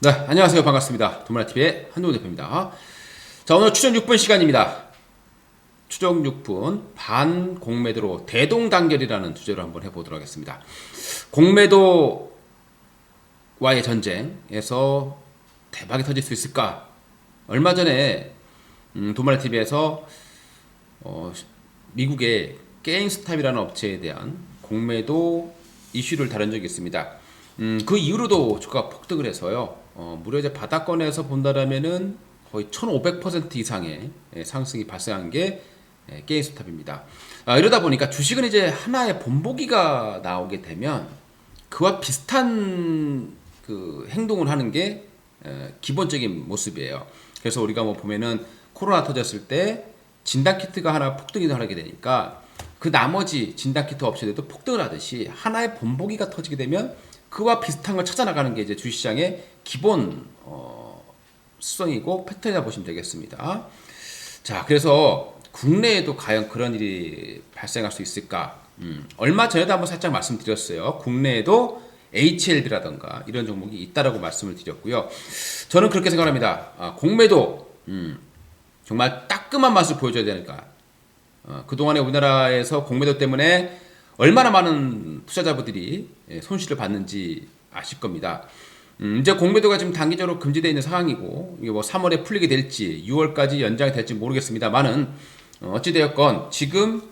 네, 안녕하세요. 반갑습니다. 도마TV의 한동훈 대표입니다. 자, 오늘 추정 6분 시간입니다. 추정 6분 반공매도로 대동단결이라는 주제로 한번 해보도록 하겠습니다. 공매도와의 전쟁에서 대박이 터질 수 있을까? 얼마 전에 도마TV에서 미국의 게임스탑이라는 업체에 대한 공매도 이슈를 다룬 적이 있습니다. 그 이후로도 주가가 폭등을 해서요. 무려 이제 바닥권에서 본다라면은 거의 1500% 이상의 상승이 발생한 게 게임스탑입니다. 이러다 보니까 주식은 이제 하나의 본보기가 나오게 되면 그와 비슷한 그 행동을 하는 게 기본적인 모습이에요. 그래서 우리가 뭐 보면은 코로나 터졌을 때 진단키트가 하나 폭등이 하게 되니까 그 나머지 진단키트 업체들도 폭등을 하듯이 하나의 본보기가 터지게 되면 그와 비슷한 걸 찾아나가는 게 이제 주식시장의 기본 수성이고 패턴이라 보시면 되겠습니다. 자, 그래서 국내에도 과연 그런 일이 발생할 수 있을까? 얼마 전에도 한번 살짝 말씀드렸어요. 국내에도 HLB라던가 이런 종목이 있다라고 말씀을 드렸고요. 저는 그렇게 생각합니다. 공매도 정말 따끔한 맛을 보여줘야 되니까 그동안에 우리나라에서 공매도 때문에 얼마나 많은 투자자분들이 손실을 받는지 아실 겁니다. 이제 공매도가 지금 단기적으로 금지되어 있는 상황이고 이게 뭐 3월에 풀리게 될지 6월까지 연장이 될지 모르겠습니다만은 어찌되었건 지금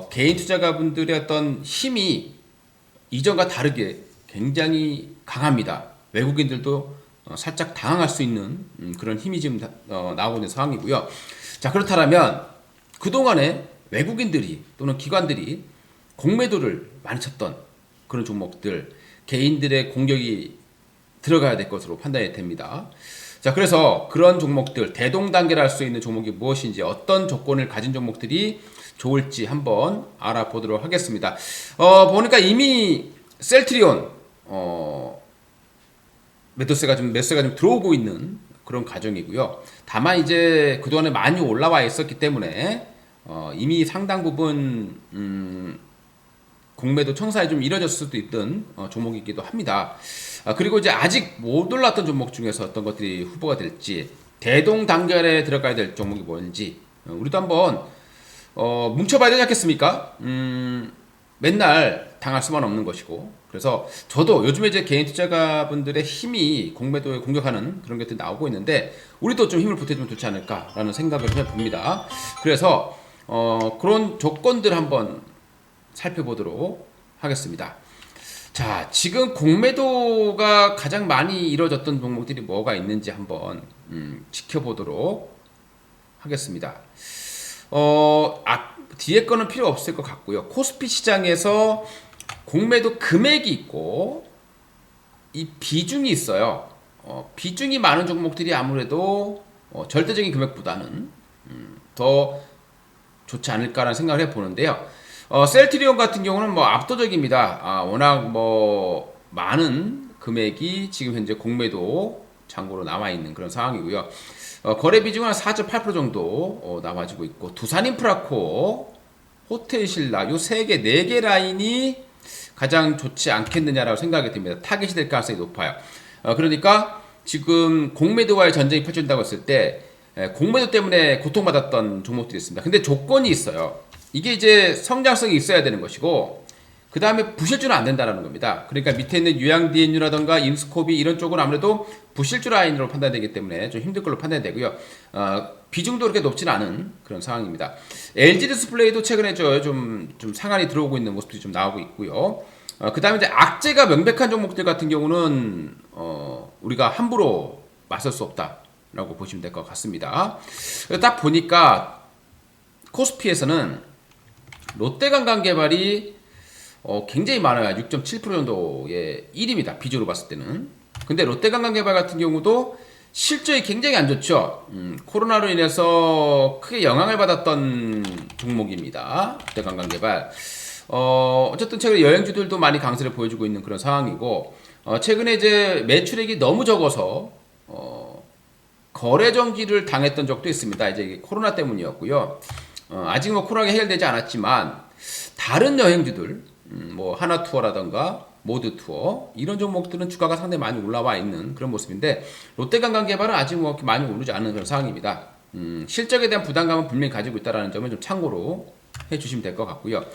개인 투자가분들의 어떤 힘이 이전과 다르게 굉장히 강합니다. 외국인들도 살짝 당황할 수 있는 그런 힘이 지금 나오고 있는 상황이고요. 자, 그렇다면 그동안에 외국인들이 또는 기관들이 공매도를 많이 쳤던 그런 종목들, 개인들의 공격이 들어가야 될 것으로 판단이 됩니다. 자, 그래서 그런 종목들, 대동단결할 수 있는 종목이 무엇인지, 어떤 조건을 가진 종목들이 좋을지 한번 알아보도록 하겠습니다. 보니까 이미 셀트리온, 매수세가 좀 들어오고 있는 그런 과정이고요. 다만 이제 그동안에 많이 올라와 있었기 때문에 이미 상당 부분 공매도 청사에 좀 이뤄졌을 수도 있던 종목이기도 합니다. 그리고 이제 아직 못 올랐던 종목 중에서 어떤 것들이 후보가 될지, 대동단결에 들어가야 될 종목이 뭔지 우리도 한번 뭉쳐봐야 되지 않겠습니까? 맨날 당할 수만 없는 것이고, 그래서 저도 요즘에 이제 개인 투자가분들의 힘이 공매도에 공격하는 그런 것들이 나오고 있는데 우리도 좀 힘을 보태주면 좋지 않을까라는 생각을 해봅니다. 그래서 그런 조건들 한번 살펴보도록 하겠습니다. 자, 지금 공매도가 가장 많이 이루어졌던 종목들이 뭐가 있는지 한번 지켜보도록 하겠습니다. 뒤에 거는 필요 없을 것 같고요. 코스피 시장에서 공매도 금액이 있고 이 비중이 있어요. 비중이 많은 종목들이 아무래도 절대적인 금액보다는 더 좋지 않을까라는 생각을 해보는데요. 셀트리온 같은 경우는 뭐 압도적입니다. 워낙 뭐 많은 금액이 지금 현재 공매도 잔고로 남아있는 그런 상황이고요. 거래 비중은 한 4.8% 정도 남아지고 있고, 두산인프라코어, 호텔신라 요 3개, 4개 라인이 가장 좋지 않겠느냐라고 생각이 듭니다. 타겟이 될 가능성이 높아요. 그러니까 지금 공매도와의 전쟁이 펼쳐진다고 했을 때 공매도 때문에 고통받았던 종목들이 있습니다. 근데 조건이 있어요. 이게 이제 성장성이 있어야 되는 것이고, 그 다음에 부실주는 안 된다는 겁니다. 그러니까 밑에 있는 유양DNU라던가 인스코비 이런 쪽은 아무래도 부실주 라인으로 판단되기 때문에 좀 힘들 걸로 판단되고요. 비중도 그렇게 높진 않은 그런 상황입니다. LG디스플레이도 최근에 좀 상한이 들어오고 있는 모습들이 좀 나오고 있고요. 그 다음에 이제 악재가 명백한 종목들 같은 경우는 우리가 함부로 맞설 수 없다라고 보시면 될 것 같습니다. 딱 보니까 코스피에서는 롯데관광개발이 굉장히 많아요. 6.7% 정도의 1위입니다. 비중으로 봤을 때는. 근데 롯데관광개발 같은 경우도 실적이 굉장히 안 좋죠. 코로나로 인해서 크게 영향을 받았던 종목입니다. 롯데관광개발. 어쨌든 최근에 여행주들도 많이 강세를 보여주고 있는 그런 상황이고, 최근에 이제 매출액이 너무 적어서 거래 정지를 당했던 적도 있습니다. 이제 이게 코로나 때문이었고요. 아직 뭐 코로나가 해결되지 않았지만 다른 여행주들, 뭐 하나투어라던가 모드 투어 이런 종목들은 주가가 상당히 많이 올라와 있는 그런 모습인데 롯데관광개발은 아직 뭐 그렇게 많이 오르지 않은 그런 상황입니다. 실적에 대한 부담감은 분명히 가지고 있다는 점은 좀 참고로 해주시면 될 것 같고요.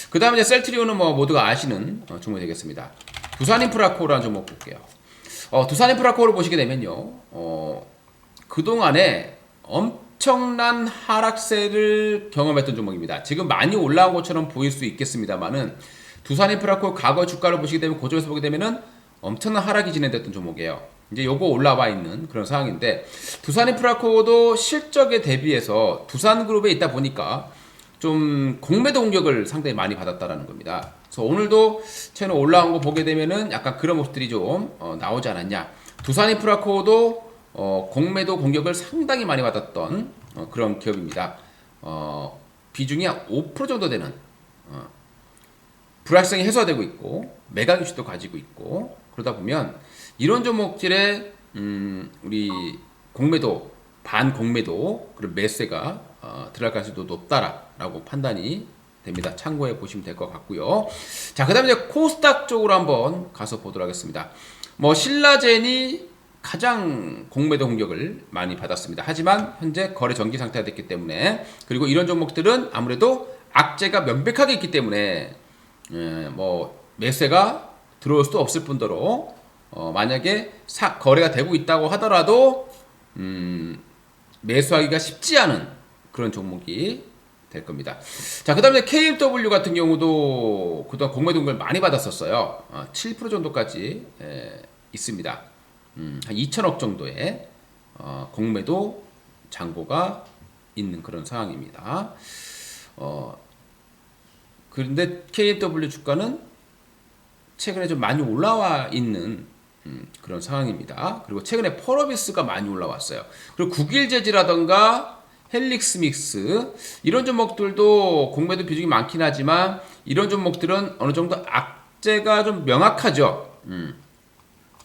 그 다음에 이제 셀트리온은 뭐 모두가 아시는 종목이 되겠습니다. 두산인프라코라는 종목 볼게요. 두산인프라코를 보시게 되면요, 그동안에 엄청난 하락세를 경험했던 종목입니다. 지금 많이 올라온 것처럼 보일 수 있겠습니다만은 두산인프라코 과거 주가를 보시게 되면 고점에서 보게 되면은 엄청난 하락이 진행됐던 종목이에요. 이제 요거 올라와 있는 그런 상황인데 두산인프라코도 실적에 대비해서 두산그룹에 있다 보니까 좀 공매도 공격을 상당히 많이 받았다라는 겁니다. 그래서 오늘도 채널 올라온 거 보게 되면은 약간 그런 모습들이 좀 나오지 않았냐. 두산인프라코도 공매도 공격을 상당히 많이 받았던 그런 기업입니다. 비중이 한 5% 정도 되는 불확실성이 해소되고 있고 매각 유치도 가지고 있고 그러다 보면 이런 종목들의 우리 공매도 반공매도 그리고 매수가 들어갈 가능성이 높다라고 판단이 됩니다. 참고해 보시면 될 것 같고요. 자, 그다음에 이제 코스닥 쪽으로 한번 가서 보도록 하겠습니다. 뭐 신라젠이 가장 공매도 공격을 많이 받았습니다. 하지만 현재 거래 정지 상태가 됐기 때문에 그리고 이런 종목들은 아무래도 악재가 명백하게 있기 때문에 뭐 매수가 들어올 수도 없을 뿐더러 만약에 거래가 되고 있다고 하더라도 매수하기가 쉽지 않은 그런 종목이 될 겁니다. 자, 그 다음에 KMW 같은 경우도 그동안 공매도 공격을 많이 받았었어요. 7% 정도까지 있습니다. 한 2천억 정도의 공매도 잔고가 있는 그런 상황입니다. 그런데 KMW 주가는 최근에 좀 많이 올라와 있는 그런 상황입니다. 그리고 최근에 펄어비스가 많이 올라왔어요. 그리고 국일재지라던가 헬릭스믹스 이런 종목들도 공매도 비중이 많긴 하지만 이런 종목들은 어느 정도 악재가 좀 명확하죠.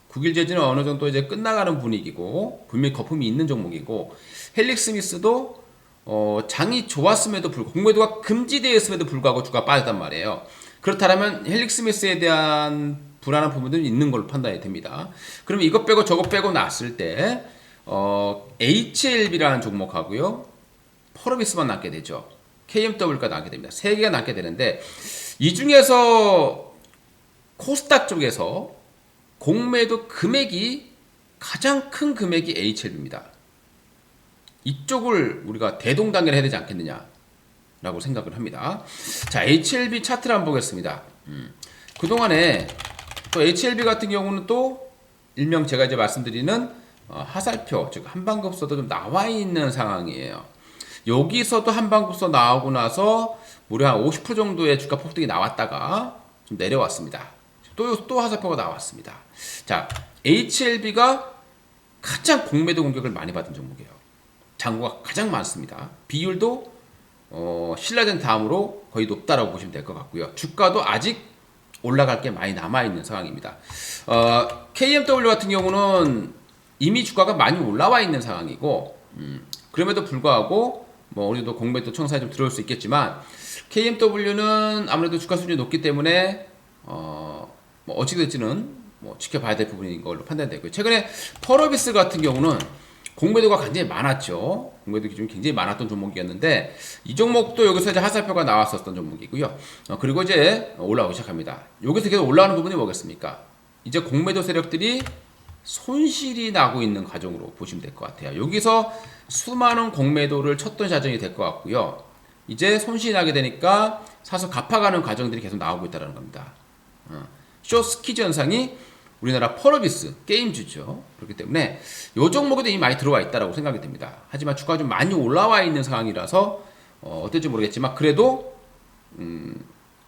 국일재지는 어느 정도 이제 끝나가는 분위기고 분명히 거품이 있는 종목이고 헬릭스믹스도 장이 좋았음에도 불구하고 공매도가 금지되어 있음에도 불구하고 주가가 빠졌단 말이에요. 그렇다면 헬릭스미스에 대한 불안한 부분들이 있는 걸로 판단이 됩니다. 그러면 이것 빼고 저것 빼고 났을 때 HLB라는 종목하고요 펄어비스만 남게 되죠. KMW가 남게 됩니다. 세 개가 남게 되는데 이 중에서 코스닥 쪽에서 공매도 금액이 가장 큰 금액이 HLB입니다. 이쪽을 우리가 대동단계를 해야 되지 않겠느냐 라고 생각을 합니다. 자, HLB 차트를 한번 보겠습니다. 그동안에 또 HLB 같은 경우는 또 일명 제가 이제 말씀드리는 하살표, 즉 한방급소도 좀 나와 있는 상황이에요. 여기서도 한방급소 나오고 나서 무려 한 50% 정도의 주가 폭등이 나왔다가 좀 내려왔습니다. 또 하살표가 나왔습니다. 자, HLB가 가장 공매도 공격을 많이 받은 종목이에요. 잔고가 가장 많습니다. 비율도 신라젠 다음으로 거의 높다라고 보시면 될 것 같고요. 주가도 아직 올라갈 게 많이 남아있는 상황입니다. KMW 같은 경우는 이미 주가가 많이 올라와 있는 상황이고 그럼에도 불구하고 뭐 우리도 공매도 청사에 좀 들어올 수 있겠지만 KMW는 아무래도 주가 수준이 높기 때문에 뭐 어찌 될지는 뭐 지켜봐야 될 부분인 걸로 판단되고요. 최근에 펄어비스 같은 경우는 공매도가 굉장히 많았죠. 공매도 기준이 굉장히 많았던 종목이었는데 이 종목도 여기서 이제 하살표가 나왔었던 종목이고요. 그리고 이제 올라오기 시작합니다. 여기서 계속 올라오는 부분이 뭐겠습니까? 이제 공매도 세력들이 손실이 나고 있는 과정으로 보시면 될 것 같아요. 여기서 수많은 공매도를 쳤던 자정이 될 것 같고요. 이제 손실이 나게 되니까 사서 갚아가는 과정들이 계속 나오고 있다는 겁니다. 숏스퀴즈 현상이 우리나라 펄어비스 게임주죠. 그렇기 때문에 이 종목에도 이미 많이 들어와 있다고 생각이 됩니다. 하지만 주가가 좀 많이 올라와 있는 상황이라서 어떨지 모르겠지만 그래도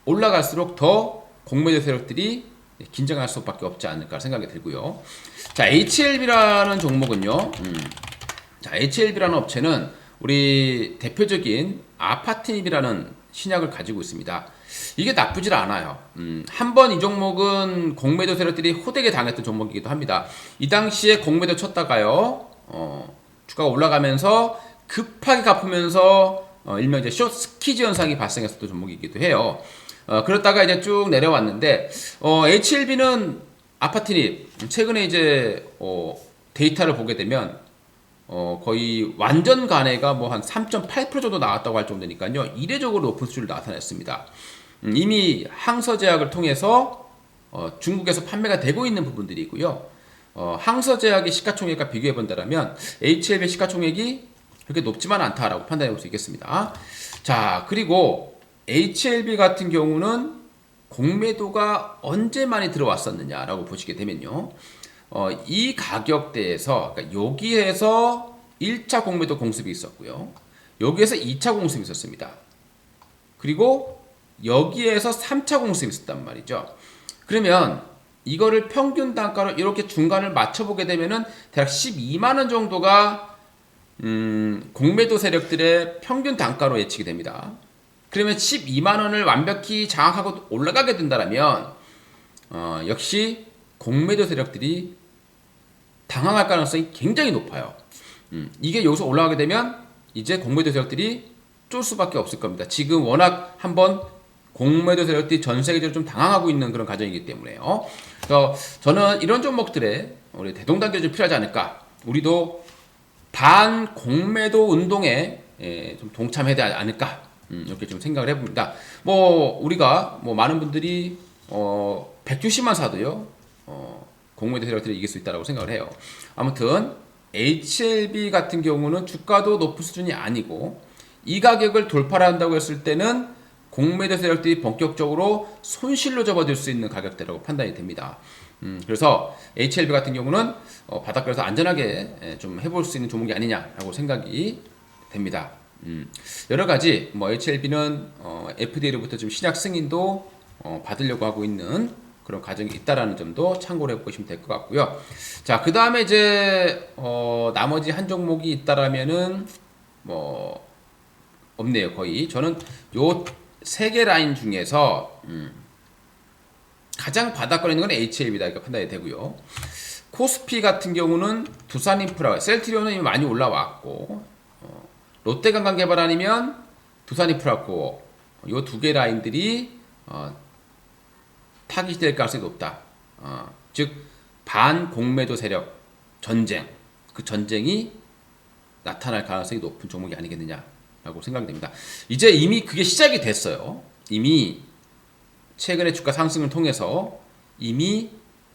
올라갈수록 더 공매도 세력들이 긴장할 수밖에 없지 않을까 생각이 들고요. 자, HLB라는 종목은요. 자, HLB라는 업체는 우리 대표적인 아파트닙이라는 신약을 가지고 있습니다. 이게 나쁘질 않아요. 한번 이 종목은 공매도 세력들이 호되게 당했던 종목이기도 합니다. 이 당시에 공매도 쳤다가요, 주가가 올라가면서 급하게 갚으면서 일명 이제 숏 스퀴즈 현상이 발생했었던 종목이기도 해요. 그러다가 이제 쭉 내려왔는데 HLB는 아파트니 최근에 이제 데이터를 보게 되면 거의 완전 간회가 뭐 한 3.8% 정도 나왔다고 할 정도니까요. 이례적으로 높은 수준을 나타냈습니다. 이미 항서제약을 통해서 중국에서 판매가 되고 있는 부분들이 있고요. 항서제약의 시가총액과 비교해 본다면 HLB 시가총액이 그렇게 높지만 않다라고 판단해 볼 수 있겠습니다. 자, 그리고 HLB 같은 경우는 공매도가 언제 많이 들어왔었느냐라고 보시게 되면요. 이 가격대에서, 그러니까 여기에서 1차 공매도 공습이 있었고요. 여기에서 2차 공습이 있었습니다. 그리고 여기에서 3차 공습이 있었단 말이죠. 그러면 이거를 평균 단가로 이렇게 중간을 맞춰보게 되면은 대략 12만원 정도가 공매도 세력들의 평균 단가로 예측이 됩니다. 그러면 12만원을 완벽히 장악하고 올라가게 된다면 역시 공매도 세력들이 당황할 가능성이 굉장히 높아요. 이게 여기서 올라가게 되면 이제 공매도 세력들이 쫄 수밖에 없을 겁니다. 지금 워낙 한번 공매도 세력들이 전 세계적으로 좀 당황하고 있는 그런 과정이기 때문에요. 그래서 저는 이런 종목들에 우리 대동단결이 좀 필요하지 않을까. 우리도 반공매도 운동에 좀 동참해야 되지 않을까. 이렇게 좀 생각을 해봅니다. 뭐 우리가 뭐 많은 분들이 100주씩만 사도요. 공매도 세력들이 이길 수 있다고 생각을 해요. 아무튼 HLB 같은 경우는 주가도 높은 수준이 아니고 이 가격을 돌파한다고 했을 때는 공매도 세력들이 본격적으로 손실로 접어들 수 있는 가격대라고 판단이 됩니다. 그래서 HLB 같은 경우는 바닥권에서 안전하게 좀 해볼 수 있는 종목이 아니냐라고 생각이 됩니다. 여러 가지 뭐 HLB는 FDA로부터 좀 신약 승인도 받으려고 하고 있는 그런 과정이 있다라는 점도 참고를 해보시면 될 것 같고요. 자, 그 다음에 이제 나머지 한 종목이 있다라면은 뭐 없네요. 거의 저는 요 세 개 라인 중에서 가장 바닥권에 있는 건 HLB다 이렇게 판단이 되고요. 코스피 같은 경우는 두산인프라, 셀트리온은 이미 많이 올라왔고 롯데관광개발 아니면 두산인프라코 요 두 개 라인들이 타깃이 될 가능성이 높다. 즉 반공매도 세력 전쟁, 그 전쟁이 나타날 가능성이 높은 종목이 아니겠느냐라고 생각이 됩니다. 이제 이미 그게 시작이 됐어요. 이미 최근의 주가 상승을 통해서 이미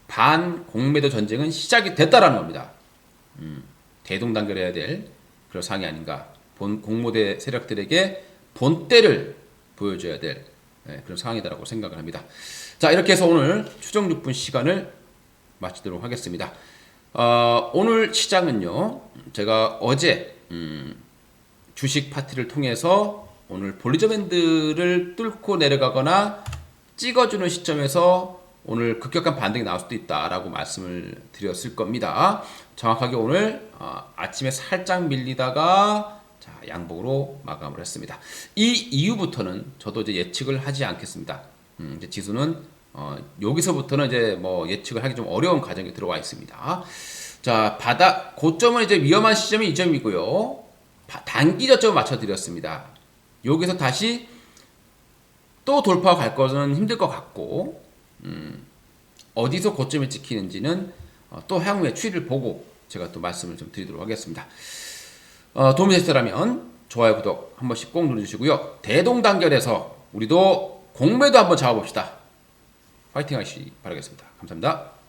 반공매도 전쟁은 시작이 됐다라는 겁니다. 대동단결해야 될 그런 상황이 아닌가. 공모대 세력들에게 본때를 보여줘야 될 그런 상황이다라고 생각을 합니다. 자, 이렇게 해서 오늘 추정 6분 시간을 마치도록 하겠습니다. 오늘 시장은요, 제가 어제 주식 파티를 통해서 오늘 볼리저 밴드를 뚫고 내려가거나 찍어주는 시점에서 오늘 급격한 반등이 나올 수도 있다라고 말씀을 드렸을 겁니다. 정확하게 오늘 아침에 살짝 밀리다가 자, 양봉으로 마감을 했습니다. 이 이후부터는 저도 이제 예측을 하지 않겠습니다. 이제 지수는 여기서부터는 이제 뭐 예측을 하기 좀 어려운 과정에 들어와 있습니다. 자, 바닥 고점은 이제 위험한 시점이 이 점이고요. 단기 저점을 맞춰 드렸습니다. 여기서 다시 또 돌파 갈 것은 힘들 것 같고, 어디서 고점을 지키는지는 또 향후의 추이를 보고 제가 또 말씀을 좀 드리도록 하겠습니다. 도움이 되셨다면 좋아요, 구독 한 번씩 꼭 눌러주시고요. 대동단결해서 우리도 공매도 한번 잡아봅시다. 파이팅 하시기 바라겠습니다. 감사합니다.